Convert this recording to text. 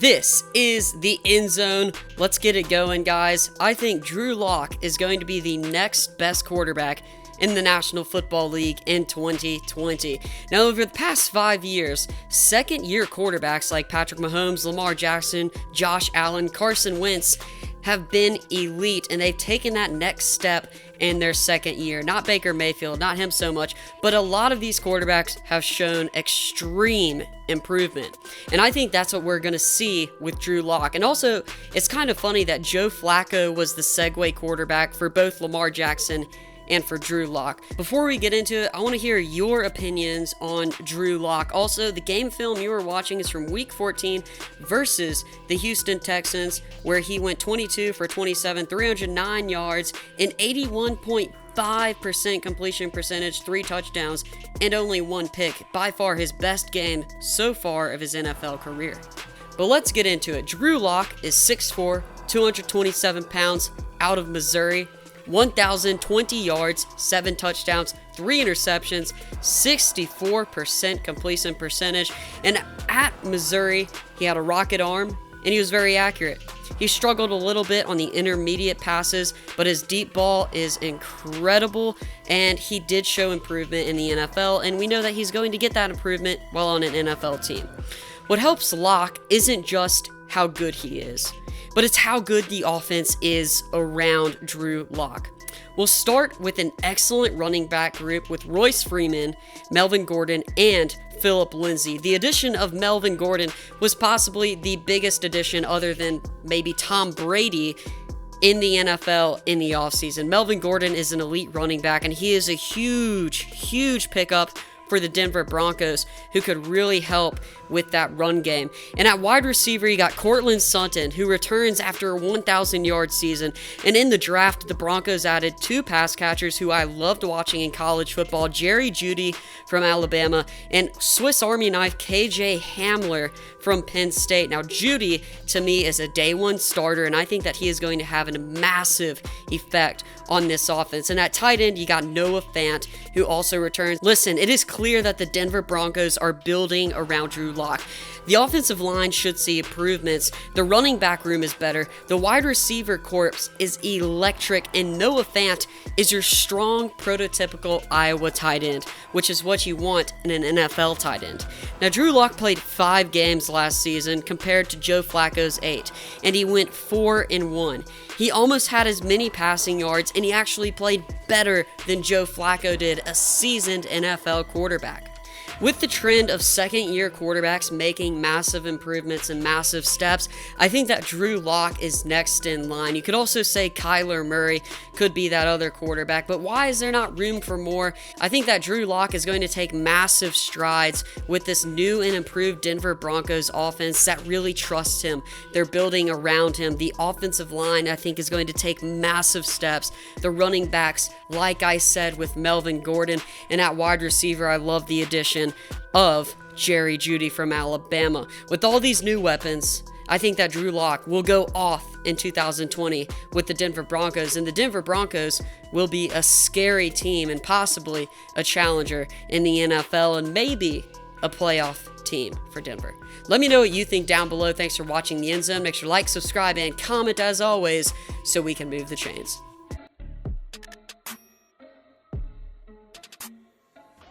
This is the End Zone. Let's get it going, guys. I think Drew Lock is going to be the next best quarterback in the National Football League in 2020. Now, over the past 5 years, second-year quarterbacks like Patrick Mahomes, Lamar Jackson, Josh Allen, Carson Wentz have been elite, and they've taken that next step in their second year. Not Baker Mayfield, not him so much, but a lot of these quarterbacks have shown extreme improvement. And I think that's what we're going to see with Drew Lock. And also, it's kind of funny that Joe Flacco was the segue quarterback for both Lamar Jackson and for Drew Lock. Before we get into it, I want to hear your opinions on Drew Lock. Also, the game film you are watching is from Week 14 versus the Houston Texans, where he went 22 for 27, 309 yards, and 81.5% completion percentage, 3 touchdowns, and only 1 pick. By far his best game so far of his NFL career. But let's get into it. Drew Lock is 6'4", 227 pounds, out of Missouri. 1,020 yards, 7 touchdowns, 3 interceptions, 64% completion percentage. And at Missouri, he had a rocket arm and he was very accurate. He struggled a little bit on the intermediate passes, but his deep ball is incredible, and he did show improvement in the NFL, and we know that he's going to get that improvement while on an NFL team. What helps Lock isn't just how good he is, but it's how good the offense is around Drew Lock. We'll start with an excellent running back group with Royce Freeman, Melvin Gordon, and Phillip Lindsay. The addition of Melvin Gordon was possibly the biggest addition other than maybe Tom Brady in the NFL in the offseason. Melvin Gordon is an elite running back, and he is a huge pickup for the Denver Broncos, who could really help with that run game. And at wide receiver, you got Courtland Sutton, who returns after a 1,000-yard season. And in the draft, the Broncos added 2 pass catchers who I loved watching in college football, Jerry Jeudy from Alabama and Swiss Army knife KJ Hamler from Penn State. Now, Jeudy, to me, is a day one starter, and I think that he is going to have a massive effect on this offense. And at tight end, you got Noah Fant, who also returns. Listen, it is clear that the Denver Broncos are building around Drew Lock. The offensive line should see improvements. The running back room is better. The wide receiver corps is electric, and Noah Fant is your strong, prototypical Iowa tight end, which is what you want in an NFL tight end. Now, Drew Lock played 5 games last season compared to Joe Flacco's 8, and he went 4-1. He almost had as many passing yards, and he actually played better than Joe Flacco did, a seasoned NFL quarterback. With the trend of second-year quarterbacks making massive improvements and massive steps, I think that Drew Lock is next in line. You could also say Kyler Murray could be that other quarterback, but why is there not room for more? I think that Drew Lock is going to take massive strides with this new and improved Denver Broncos offense that really trusts him. They're building around him. The offensive line, I think, is going to take massive steps. The running backs, like I said, with Melvin Gordon, and at wide receiver, I love the addition of Jerry Jeudy from Alabama. With all these new weapons, I think that Drew Lock will go off in 2020 with the Denver Broncos, and the Denver Broncos will be a scary team and possibly a challenger in the NFL and maybe a playoff team for Denver. Let me know what you think down below. Thanks for watching the End Zone. Make sure to like, subscribe, and comment as always so we can move the chains.